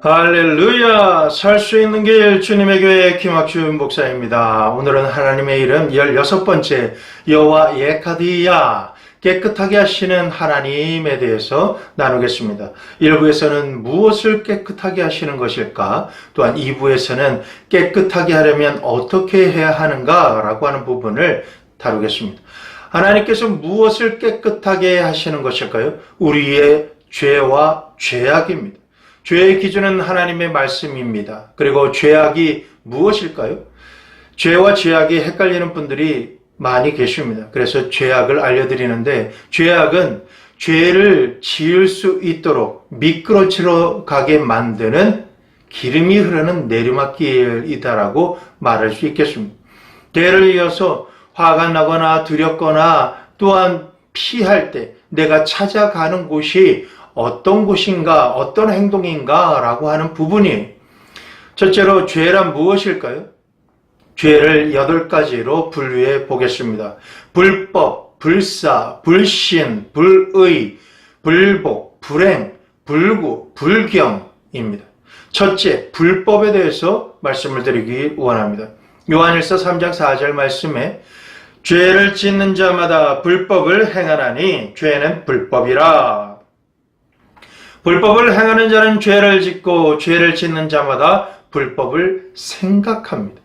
할렐루야! 살 수 있는 길 주님의 교회 김학준 목사입니다. 오늘은 하나님의 이름 16번째 여호와 예카디야 깨끗하게 하시는 하나님에 대해서 나누겠습니다. 1부에서는 무엇을 깨끗하게 하시는 것일까? 또한 2부에서는 깨끗하게 하려면 어떻게 해야 하는가? 라고 하는 부분을 다루겠습니다. 하나님께서 무엇을 깨끗하게 하시는 것일까요? 우리의 죄와 죄악입니다. 죄의 기준은 하나님의 말씀입니다. 그리고 죄악이 무엇일까요? 죄와 죄악이 헷갈리는 분들이 많이 계십니다. 그래서 죄악을 알려드리는데, 죄악은 죄를 지을 수 있도록 미끄러지러 가게 만드는 기름이 흐르는 내리막길이다라고 말할 수 있겠습니다. 예를 이어서 화가 나거나 두렵거나 또한 피할 때 내가 찾아가는 곳이 어떤 곳인가, 어떤 행동인가 라고 하는 부분이, 첫째로 죄란 무엇일까요? 죄를 8가지로 분류해 보겠습니다. 불법, 불사, 불신, 불의, 불복, 불행, 불구, 불경입니다. 첫째, 불법에 대해서 말씀을 드리기 원합니다. 요한일서 3장 4절 말씀에 죄를 짓는 자마다 불법을 행하나니 죄는 불법이라. 불법을 행하는 자는 죄를 짓고 죄를 짓는 자마다 불법을 생각합니다.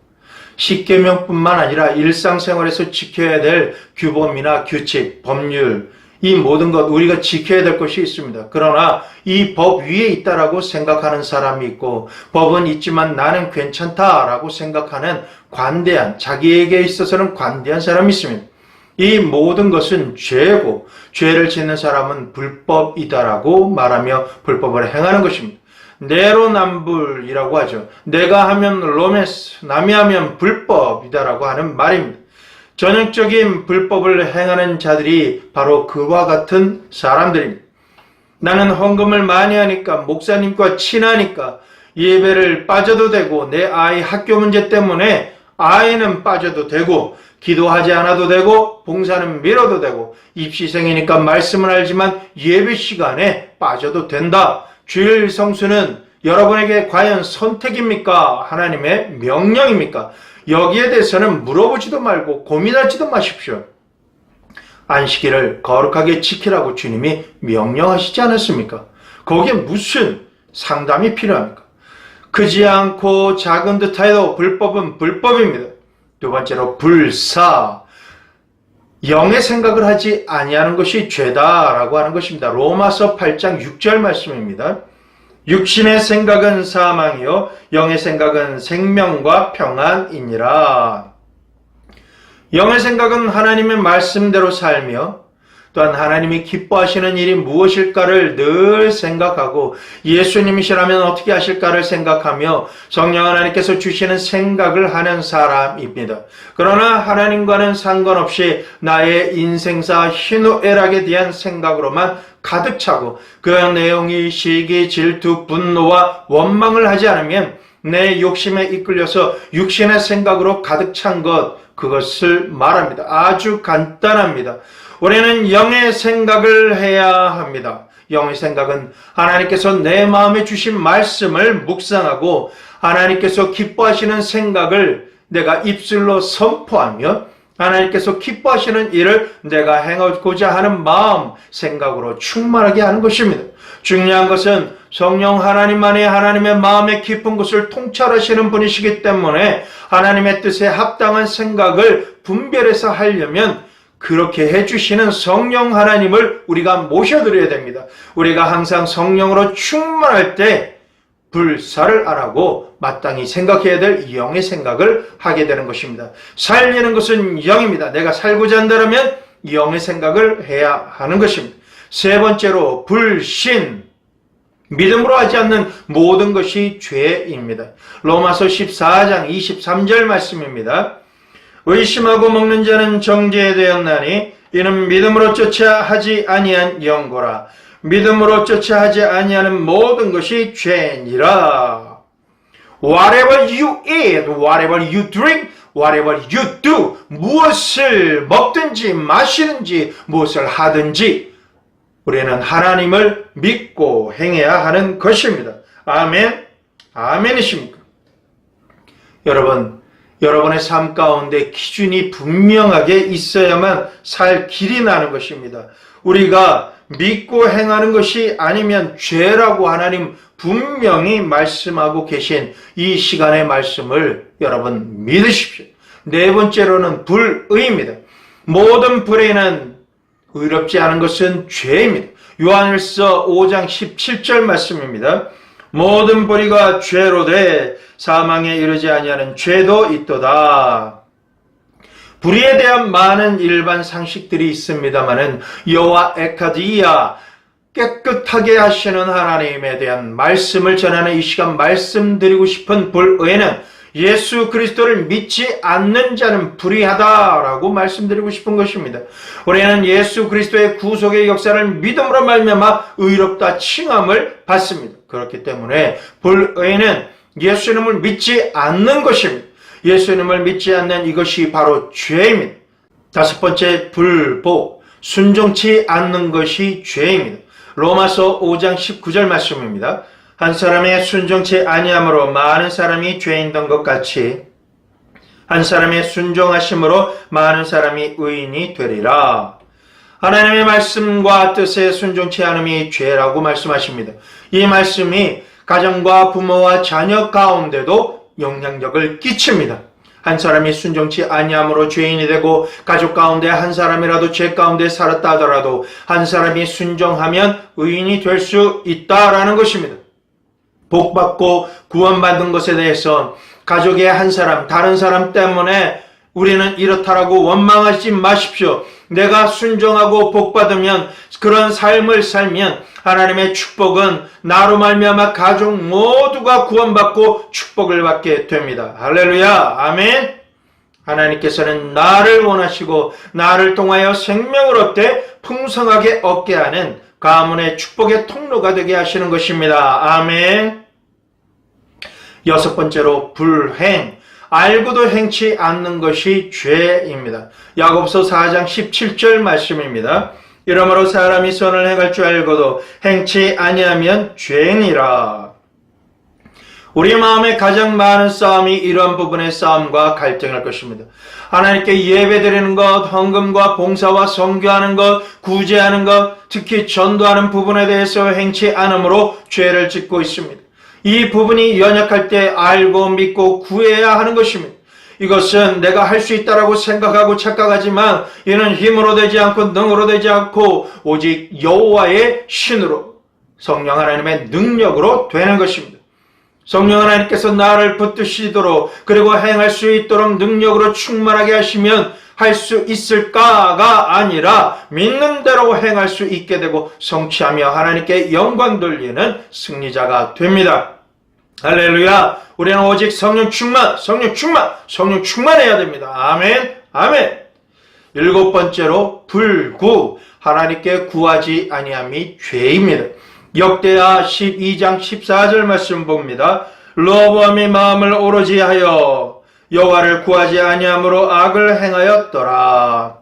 십계명뿐만 아니라 일상생활에서 지켜야 될 규범이나 규칙, 법률, 이 모든 것 우리가 지켜야 될 것이 있습니다. 그러나 이 법 위에 있다라고 생각하는 사람이 있고, 법은 있지만 나는 괜찮다라고 생각하는 관대한, 자기에게 있어서는 관대한 사람이 있습니다. 이 모든 것은 죄고, 죄를 짓는 사람은 불법이다라고 말하며 불법을 행하는 것입니다. 내로남불이라고 하죠. 내가 하면 로맨스, 남이 하면 불법이다라고 하는 말입니다. 전형적인 불법을 행하는 자들이 바로 그와 같은 사람들입니다. 나는 헌금을 많이 하니까, 목사님과 친하니까 예배를 빠져도 되고, 내 아이 학교 문제 때문에 아이는 빠져도 되고, 기도하지 않아도 되고, 봉사는 미뤄도 되고, 입시생이니까 말씀은 알지만 예배 시간에 빠져도 된다. 주일 성수는 여러분에게 과연 선택입니까? 하나님의 명령입니까? 여기에 대해서는 물어보지도 말고 고민하지도 마십시오. 안식일을 거룩하게 지키라고 주님이 명령하시지 않았습니까? 거기에 무슨 상담이 필요합니까? 크지 않고 작은 듯하여도 불법은 불법입니다. 두 번째로 불사, 영의 생각을 하지 아니하는 것이 죄다라고 하는 것입니다. 로마서 8장 6절 말씀입니다. 육신의 생각은 사망이요 영의 생각은 생명과 평안이니라. 영의 생각은 하나님의 말씀대로 살며, 또한 하나님이 기뻐하시는 일이 무엇일까를 늘 생각하고, 예수님이시라면 어떻게 하실까를 생각하며 성령 하나님께서 주시는 생각을 하는 사람입니다. 그러나 하나님과는 상관없이 나의 인생사 희노애락에 대한 생각으로만 가득 차고, 그 내용이 시기, 질투, 분노와 원망을 하지 않으면 내 욕심에 이끌려서 육신의 생각으로 가득 찬 것, 그것을 말합니다. 아주 간단합니다. 우리는 영의 생각을 해야 합니다. 영의 생각은 하나님께서 내 마음에 주신 말씀을 묵상하고, 하나님께서 기뻐하시는 생각을 내가 입술로 선포하며, 하나님께서 기뻐하시는 일을 내가 행하고자 하는 마음, 생각으로 충만하게 하는 것입니다. 중요한 것은 성령 하나님만이 하나님의 마음의 깊은 곳을 통찰하시는 분이시기 때문에 하나님의 뜻에 합당한 생각을 분별해서 하려면 그렇게 해주시는 성령 하나님을 우리가 모셔드려야 됩니다. 우리가 항상 성령으로 충만할 때 불사를 안 하고 마땅히 생각해야 될 영의 생각을 하게 되는 것입니다. 살리는 것은 영입니다. 내가 살고자 한다면 영의 생각을 해야 하는 것입니다. 세 번째로 불신, 믿음으로 하지 않는 모든 것이 죄입니다. 로마서 14장 23절 말씀입니다. 의심하고 먹는 자는 정죄되었나니 이는 믿음으로 쫓아 하지 아니한 영고라. 믿음으로 쫓아 하지 아니하는 모든 것이 죄니라. Whatever you eat, whatever you drink, whatever you do, 무엇을 먹든지 마시든지 무엇을 하든지 우리는 하나님을 믿고 행해야 하는 것입니다. 아멘. 아멘이십니까? 여러분, 여러분의 삶 가운데 기준이 분명하게 있어야만 살 길이 나는 것입니다. 우리가 믿고 행하는 것이 아니면 죄라고 하나님 분명히 말씀하고 계신 이 시간의 말씀을 여러분 믿으십시오. 네 번째로는 불의입니다. 모든 불의는 의롭지 않은 것은 죄입니다. 요한일서 5장 17절 말씀입니다. 모든 불의가 죄로 돼 사망에 이르지 아니하는 죄도 있도다. 불의에 대한 많은 일반 상식들이 있습니다마는 여호와 에카디야, 깨끗하게 하시는 하나님에 대한 말씀을 전하는 이 시간 말씀드리고 싶은 불의는 예수 그리스도를 믿지 않는 자는 불의하다라고 말씀드리고 싶은 것입니다. 우리는 예수 그리스도의 구속의 역사를 믿음으로 말미암아 의롭다 칭함을 받습니다. 그렇기 때문에 불의는 예수님을 믿지 않는 것입니다. 예수님을 믿지 않는 이것이 바로 죄입니다. 다섯 번째, 불복, 순종치 않는 것이 죄입니다. 로마서 5장 19절 말씀입니다. 한 사람의 순종치 아니함으로 많은 사람이 죄인 된 것 같이 한 사람의 순종하심으로 많은 사람이 의인이 되리라. 하나님의 말씀과 뜻에 순종치 않음이 죄라고 말씀하십니다. 이 말씀이 가정과 부모와 자녀 가운데도 영향력을 끼칩니다. 한 사람이 순종치 아니함으로 죄인이 되고 가족 가운데 한 사람이라도 죄 가운데 살았다 하더라도 한 사람이 순종하면 의인이 될 수 있다라는 것입니다. 복받고 구원받은 것에 대해서 가족의 한 사람, 다른 사람 때문에 우리는 이렇다라고 원망하지 마십시오. 내가 순종하고 복받으면, 그런 삶을 살면 하나님의 축복은 나로 말미암아 가족 모두가 구원받고 축복을 받게 됩니다. 할렐루야, 아멘. 하나님께서는 나를 원하시고 나를 통하여 생명을 얻되 풍성하게 얻게 하는 가문의 축복의 통로가 되게 하시는 것입니다. 아멘. 여섯 번째로 불행, 알고도 행치 않는 것이 죄입니다. 야고보서 4장 17절 말씀입니다. 이러므로 사람이 선을 행할 줄 알고도 행치 아니하면 죄니라. 우리 마음에 가장 많은 싸움이 이러한 부분의 싸움과 갈등일 것입니다. 하나님께 예배드리는 것, 헌금과 봉사와 선교하는 것, 구제하는 것, 특히 전도하는 부분에 대해서 행치 않음으로 죄를 짓고 있습니다. 이 부분이 연약할 때 알고 믿고 구해야 하는 것입니다. 이것은 내가 할 수 있다라고 생각하고 착각하지만 이는 힘으로 되지 않고 능으로 되지 않고 오직 여호와의 신으로, 성령 하나님의 능력으로 되는 것입니다. 성령 하나님께서 나를 붙드시도록 그리고 행할 수 있도록 능력으로 충만하게 하시면 할 수 있을까가 아니라 믿는 대로 행할 수 있게 되고 성취하며 하나님께 영광 돌리는 승리자가 됩니다. 할렐루야. 우리는 오직 성령 충만해야 됩니다. 아멘, 아멘. 일곱 번째로 불구, 하나님께 구하지 아니함이 죄입니다. 역대하 12장 14절 말씀 봅니다. 르호보암이 마음을 오로지 하여 여호와를 구하지 아니함으로 악을 행하였더라.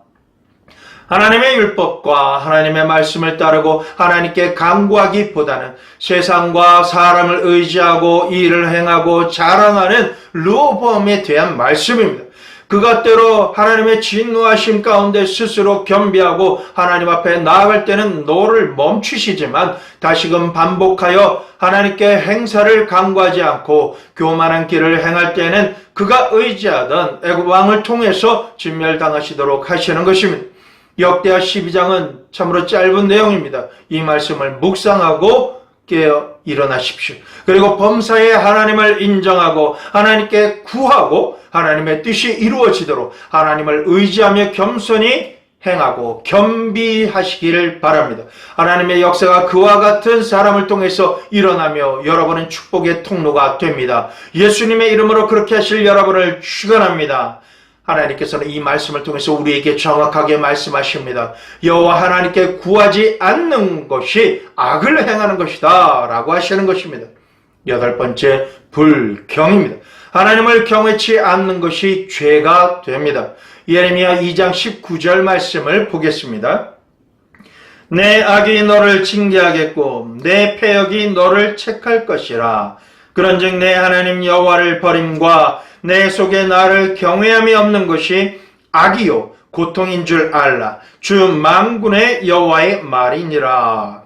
하나님의 율법과 하나님의 말씀을 따르고 하나님께 간구하기보다는 세상과 사람을 의지하고 일을 행하고 자랑하는 르호보암에 대한 말씀입니다. 그것대로 하나님의 진노하심 가운데 스스로 겸비하고 하나님 앞에 나아갈 때는 노를 멈추시지만 다시금 반복하여 하나님께 행사를 간구하지 않고 교만한 길을 행할 때는 그가 의지하던 애굽 왕을 통해서 진멸당하시도록 하시는 것입니다. 역대하 12장은 참으로 짧은 내용입니다. 이 말씀을 묵상하고 깨어 일어나십시오. 그리고 범사에 하나님을 인정하고 하나님께 구하고 하나님의 뜻이 이루어지도록 하나님을 의지하며 겸손히 행하고 겸비하시기를 바랍니다. 하나님의 역사가 그와 같은 사람을 통해서 일어나며 여러분은 축복의 통로가 됩니다. 예수님의 이름으로 그렇게 하실 여러분을 축원합니다. 하나님께서는 이 말씀을 통해서 우리에게 정확하게 말씀하십니다. 여호와 하나님께 구하지 않는 것이 악을 행하는 것이다 라고 하시는 것입니다. 여덟 번째, 불경입니다. 하나님을 경외치 않는 것이 죄가 됩니다. 예레미야 2장 19절 말씀을 보겠습니다. 내 악이 너를 징계하겠고 내 패역이 너를 책할 것이라. 그런즉 내 하나님 여호와를 버림과 내 속에 나를 경외함이 없는 것이 악이요 고통인 줄 알라. 주 만군의 여호와의 말이니라.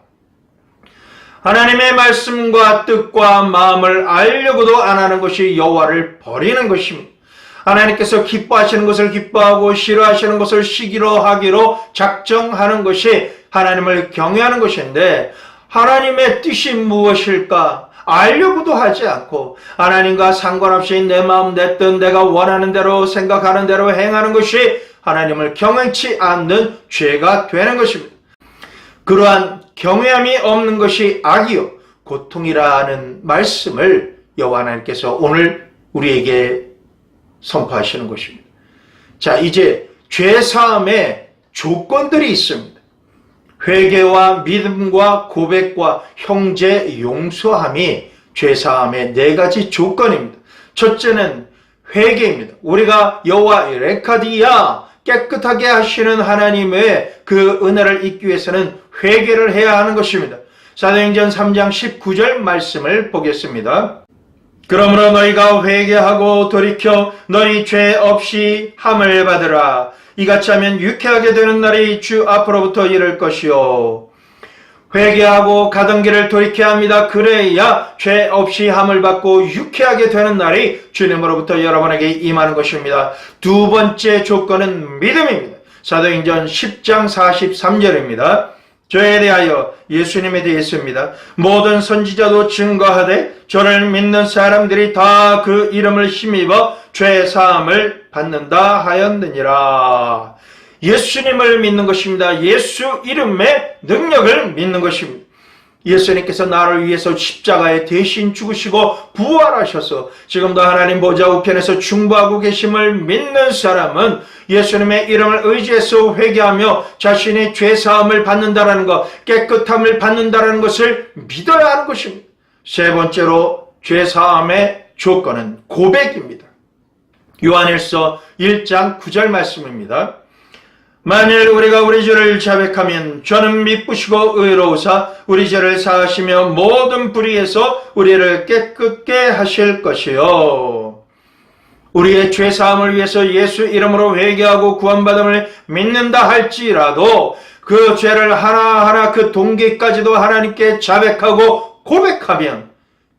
하나님의 말씀과 뜻과 마음을 알려고도 안 하는 것이 여호와를 버리는 것입니다. 하나님께서 기뻐하시는 것을 기뻐하고 싫어하시는 것을 싫어하기로 작정하는 것이 하나님을 경외하는 것인데, 하나님의 뜻이 무엇일까 알려고도 하지 않고 하나님과 상관없이 내 마음 내 뜻 내가 원하는 대로 생각하는 대로 행하는 것이 하나님을 경외치 않는 죄가 되는 것입니다. 그러한 경외함이 없는 것이 악이요 고통이라는 말씀을 여호와 하나님께서 오늘 우리에게 선포하시는 것입니다. 자, 이제 죄사함의 조건들이 있습니다. 회개와 믿음과 고백과 형제 용서함이 죄사함의 4가지 조건입니다. 첫째는 회개입니다. 우리가 여호와 레카디야 깨끗하게 하시는 하나님의 그 은혜를 잊기 위해서는 회개를 해야 하는 것입니다. 사도행전 3장 19절 말씀을 보겠습니다. 그러므로 너희가 회개하고 돌이켜 너희 죄 없이 함을 받으라. 이같이 하면 유쾌하게 되는 날이 주 앞으로부터 이를 것이요. 회개하고 가던 길을 돌이켜야 합니다. 그래야 죄 없이 함을 받고 유쾌하게 되는 날이 주님으로부터 여러분에게 임하는 것입니다. 두 번째 조건은 믿음입니다. 사도행전 10장 43절입니다. 저에 대하여 예수님에 대해서입니다. 모든 선지자도 증거하되 저를 믿는 사람들이 다 그 이름을 힘입어 죄 사함을 받는다 하였느니라. 예수님을 믿는 것입니다. 예수 이름의 능력을 믿는 것입니다. 예수님께서 나를 위해서 십자가에 대신 죽으시고 부활하셔서 지금도 하나님 보좌 우편에서 중보하고 계심을 믿는 사람은 예수님의 이름을 의지해서 회개하며 자신의 죄사함을 받는다라는 것, 깨끗함을 받는다라는 것을 믿어야 하는 것입니다. 세 번째로 죄사함의 조건은 고백입니다. 요한일서 1장 9절 말씀입니다. 만일 우리가 우리 죄를 자백하면 저는 미쁘시고 의로우사 우리 죄를 사하시며 모든 불의에서 우리를 깨끗게 하실 것이요. 우리의 죄사함을 위해서 예수 이름으로 회개하고 구원받음을 믿는다 할지라도 그 죄를 하나하나 그 동기까지도 하나님께 자백하고 고백하면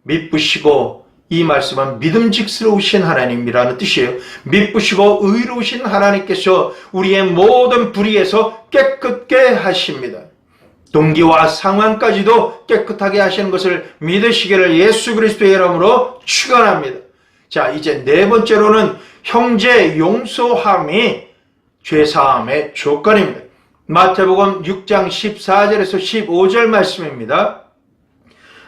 미쁘시고, 이 말씀은 믿음직스러우신 하나님이라는 뜻이에요. 미쁘시고 의로우신 하나님께서 우리의 모든 불의에서 깨끗게 하십니다. 동기와 상황까지도 깨끗하게 하시는 것을 믿으시기를 예수 그리스도의 이름으로 축원합니다. 자, 이제 네 번째로는 형제 용서함이 죄사함의 조건입니다. 마태복음 6장 14절에서 15절 말씀입니다.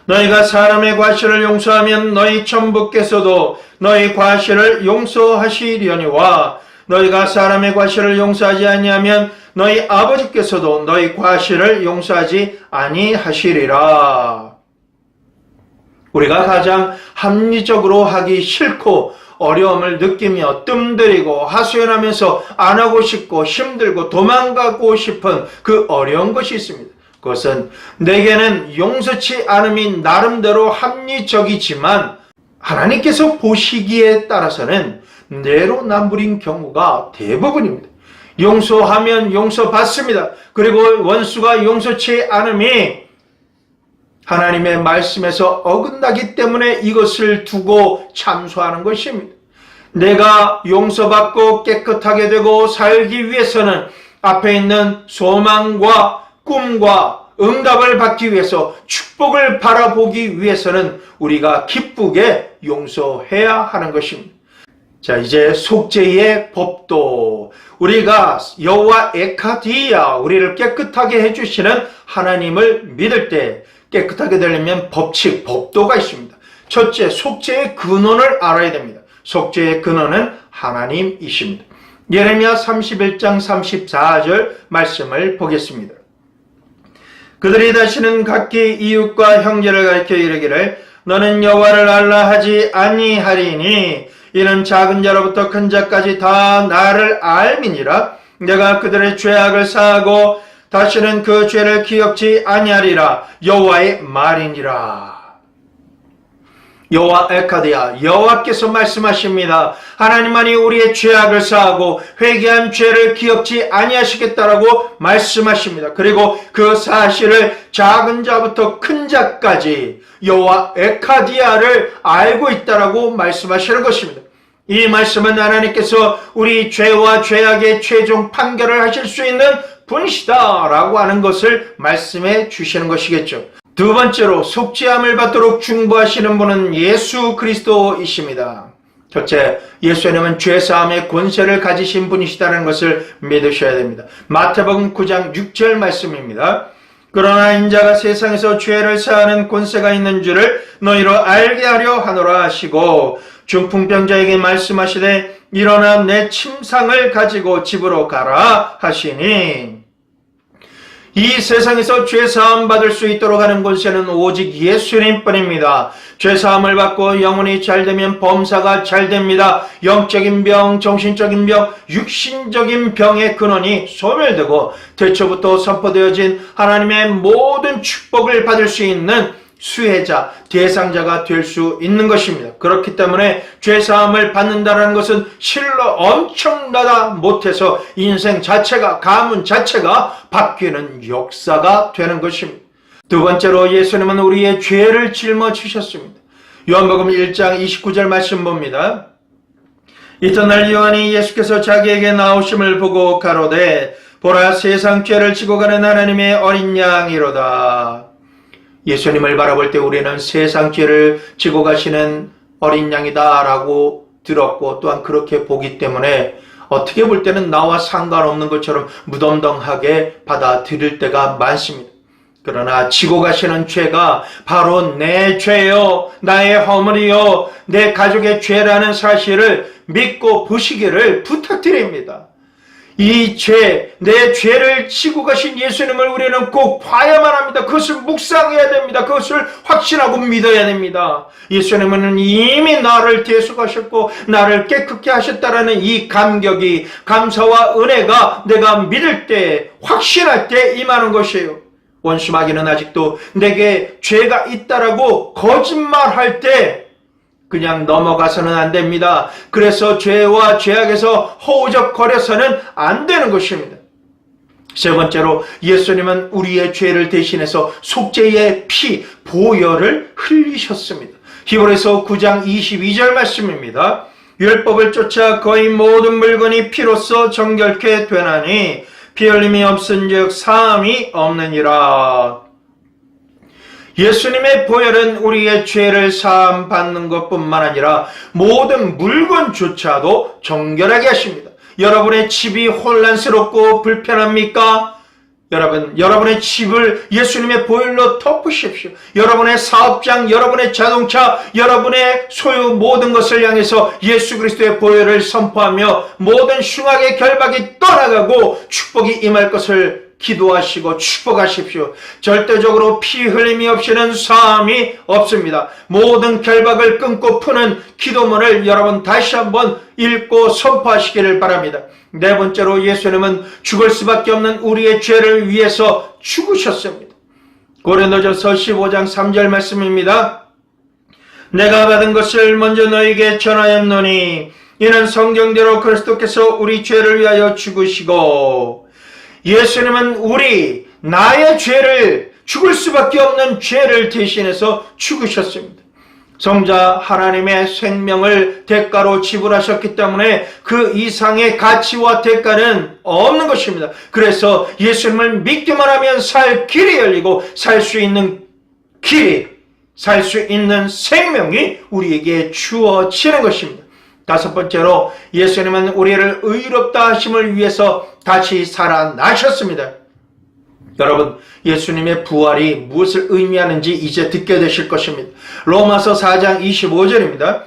너희가 사람의 과실을 용서하면 너희 천부께서도 너희 과실을 용서하시려니와 너희가 사람의 과실을 용서하지 아니하면 너희 아버지께서도 너희 과실을 용서하지 아니하시리라. 우리가 가장 합리적으로 하기 싫고 어려움을 느끼며 뜸들이고 하소연하면서 안 하고 싶고 힘들고 도망가고 싶은 그 어려운 것이 있습니다. 그것은 내게는 용서치 않음이 나름대로 합리적이지만 하나님께서 보시기에 따라서는 내로남불인 경우가 대부분입니다. 용서하면 용서받습니다. 그리고 원수가 용서치 않음이 하나님의 말씀에서 어긋나기 때문에 이것을 두고 참소하는 것입니다. 내가 용서받고 깨끗하게 되고 살기 위해서는 앞에 있는 소망과 꿈과 응답을 받기 위해서, 축복을 바라보기 위해서는 우리가 기쁘게 용서해야 하는 것입니다. 자, 이제 속죄의 법도, 우리가 여호와 에카디야, 우리를 깨끗하게 해주시는 하나님을 믿을 때 깨끗하게 되려면 법칙, 법도가 있습니다. 첫째, 속죄의 근원을 알아야 됩니다. 속죄의 근원은 하나님이십니다. 예레미야 31장 34절 말씀을 보겠습니다. 그들이 다시는 각기 이웃과 형제를 가리켜 이르기를 너는 여호와를 알라 하지 아니하리니 이는 작은 자로부터 큰 자까지 다 나를 알미니라. 내가 그들의 죄악을 사하고 다시는 그 죄를 기억지 아니하리라. 여호와의 말이니라. 여호와 에카드야, 여호와께서 말씀하십니다. 하나님만이 우리의 죄악을 사하고 회개한 죄를 기억지 아니하시겠다라고 말씀하십니다. 그리고 그 사실을 작은 자부터 큰 자까지 여호와 에카디아를 알고 있다라고 말씀하시는 것입니다. 이 말씀은 하나님께서 우리 죄와 죄악의 최종 판결을 하실 수 있는 분이시다라고 하는 것을 말씀해 주시는 것이겠죠. 두 번째로 속죄함을 받도록 중보하시는 분은 예수 그리스도이십니다. 첫째, 예수님은 죄사함의 권세를 가지신 분이시다는 것을 믿으셔야 됩니다. 마태복음 9장 6절 말씀입니다. 그러나 인자가 세상에서 죄를 사하는 권세가 있는 줄을 너희로 알게 하려 하노라 하시고 중풍병자에게 말씀하시되 일어나 내 침상을 가지고 집으로 가라 하시니, 이 세상에서 죄사함 받을 수 있도록 하는 권세는 오직 예수님뿐입니다. 죄사함을 받고 영혼이 잘되면 범사가 잘됩니다. 영적인 병, 정신적인 병, 육신적인 병의 근원이 소멸되고 태초부터 선포되어진 하나님의 모든 축복을 받을 수 있는 수혜자, 대상자가 될 수 있는 것입니다. 그렇기 때문에 죄사함을 받는다는 것은 실로 엄청나다 못해서 인생 자체가, 가문 자체가 바뀌는 역사가 되는 것입니다. 두 번째로 예수님은 우리의 죄를 짊어지셨습니다. 요한복음 1장 29절 말씀 봅니다. 이튿날 요한이 예수께서 자기에게 나오심을 보고 가로되 보라, 세상 죄를 지고 가는 하나님의 어린 양이로다. 예수님을 바라볼 때 우리는 세상 죄를 지고 가시는 어린 양이다 라고 들었고 또한 그렇게 보기 때문에 어떻게 볼 때는 나와 상관없는 것처럼 무덤덤하게 받아들일 때가 많습니다. 그러나 지고 가시는 죄가 바로 내 죄요, 나의 허물이요, 내 가족의 죄라는 사실을 믿고 보시기를 부탁드립니다. 이 죄, 내 죄를 지고 가신 예수님을 우리는 꼭 봐야만 합니다. 그것을 묵상해야 됩니다. 그것을 확신하고 믿어야 됩니다. 예수님은 이미 나를 대속하셨고 나를 깨끗게 하셨다라는 이 감격이, 감사와 은혜가 내가 믿을 때, 확신할 때 임하는 것이에요. 원수 마귀는 아직도 내게 죄가 있다라고 거짓말할 때 그냥 넘어가서는 안 됩니다. 그래서 죄와 죄악에서 허우적거려서는 안 되는 것입니다. 세 번째로 예수님은 우리의 죄를 대신해서 속죄의 피, 보혈을 흘리셨습니다. 히브리서 9장 22절 말씀입니다. 율법을 쫓아 거의 모든 물건이 피로써 정결케 되나니 피 흘림이 없은즉 사함이 없느니라. 예수님의 보혈은 우리의 죄를 사함 받는 것뿐만 아니라 모든 물건조차도 정결하게 하십니다. 여러분의 집이 혼란스럽고 불편합니까? 여러분의 집을 예수님의 보혈로 덮으십시오. 여러분의 사업장, 여러분의 자동차, 여러분의 소유 모든 것을 향해서 예수 그리스도의 보혈을 선포하며 모든 흉악의 결박이 떠나가고 축복이 임할 것을 기도하시고 축복하십시오. 절대적으로 피 흘림이 없이는 사함이 없습니다. 모든 결박을 끊고 푸는 기도문을 여러분 다시 한번 읽고 선포하시기를 바랍니다. 네 번째로 예수님은 죽을 수밖에 없는 우리의 죄를 위해서 죽으셨습니다. 고린도전서 15장 3절 말씀입니다. 내가 받은 것을 먼저 너에게 전하였노니 이는 성경대로 그리스도께서 우리 죄를 위하여 죽으시고, 예수님은 나의 죄를, 죽을 수밖에 없는 죄를 대신해서 죽으셨습니다. 성자 하나님의 생명을 대가로 지불하셨기 때문에 그 이상의 가치와 대가는 없는 것입니다. 그래서 예수님을 믿기만 하면 살 길이 열리고 살 수 있는 길이, 살 수 있는 생명이 우리에게 주어지는 것입니다. 다섯 번째로 예수님은 우리를 의롭다 하심을 위해서 다시 살아나셨습니다. 여러분, 예수님의 부활이 무엇을 의미하는지 이제 듣게 되실 것입니다. 로마서 4장 25절입니다.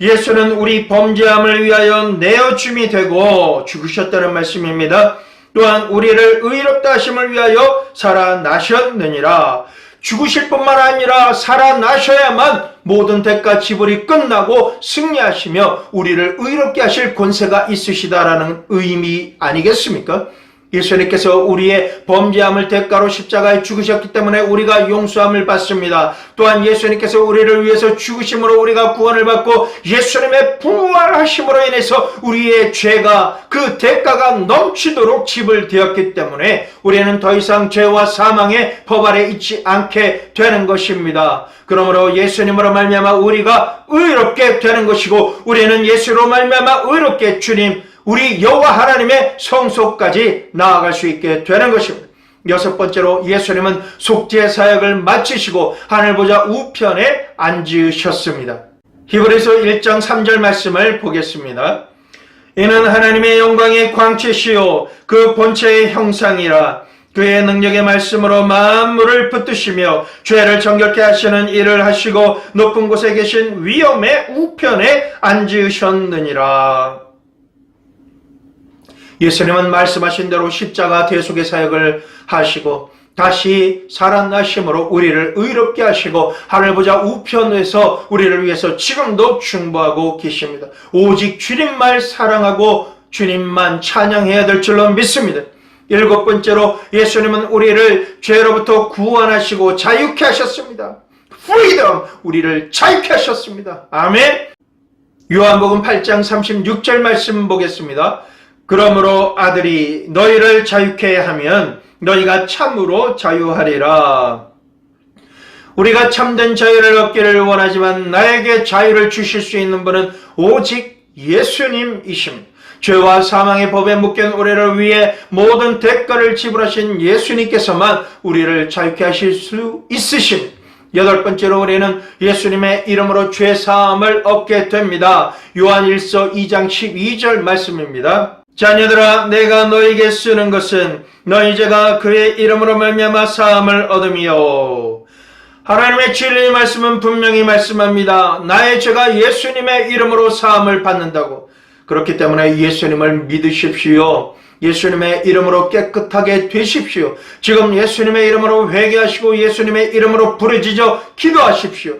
예수는 우리 범죄함을 위하여 내어줌이 되고 죽으셨다는 말씀입니다. 또한 우리를 의롭다 하심을 위하여 살아나셨느니라. 죽으실 뿐만 아니라 살아나셔야만 모든 대가 지불이 끝나고 승리하시며 우리를 의롭게 하실 권세가 있으시다라는 의미 아니겠습니까? 예수님께서 우리의 범죄함을 대가로 십자가에 죽으셨기 때문에 우리가 용서함을 받습니다. 또한 예수님께서 우리를 위해서 죽으심으로 우리가 구원을 받고 예수님의 부활하심으로 인해서 우리의 죄가 그 대가가 넘치도록 지불되었기 때문에 우리는 더 이상 죄와 사망의 법 아래 있지 않게 되는 것입니다. 그러므로 예수님으로 말미암아 우리가 의롭게 되는 것이고 우리는 예수로 말미암아 의롭게 주님 우리 여호와 하나님의 성소까지 나아갈 수 있게 되는 것입니다. 여섯 번째로 예수님은 속죄 사역을 마치시고 하늘보좌 우편에 앉으셨습니다. 히브리서 1장 3절 말씀을 보겠습니다. 이는 하나님의 영광의 광채시요 그 본체의 형상이라 그의 능력의 말씀으로 만물을 붙드시며 죄를 정결케 하시는 일을 하시고 높은 곳에 계신 위엄의 우편에 앉으셨느니라. 예수님은 말씀하신 대로 십자가 대속의 사역을 하시고 다시 살아나심으로 우리를 의롭게 하시고 하늘보좌 우편에서 우리를 위해서 지금도 중보하고 계십니다. 오직 주님만 사랑하고 주님만 찬양해야 될 줄로 믿습니다. 일곱 번째로 예수님은 우리를 죄로부터 구원하시고 자유케 하셨습니다. 프리덤! 우리를 자유케 하셨습니다. 아멘! 요한복음 8장 36절 말씀 보겠습니다. 그러므로 아들이 너희를 자유케 하면 너희가 참으로 자유하리라. 우리가 참된 자유를 얻기를 원하지만 나에게 자유를 주실 수 있는 분은 오직 예수님이십니다. 죄와 사망의 법에 묶인 우리를 위해 모든 대가를 지불하신 예수님께서만 우리를 자유케 하실 수 있으십니다. 여덟 번째로 우리는 예수님의 이름으로 죄 사함을 얻게 됩니다. 요한일서 2장 12절 말씀입니다. 자녀들아 내가 너에게 쓰는 것은 너희 죄가 그의 이름으로 말미암아 사함을 얻음이요. 하나님의 진리의 말씀은 분명히 말씀합니다. 나의 죄가 예수님의 이름으로 사함을 받는다고. 그렇기 때문에 예수님을 믿으십시오. 예수님의 이름으로 깨끗하게 되십시오. 지금 예수님의 이름으로 회개하시고 예수님의 이름으로 부르짖어 기도하십시오.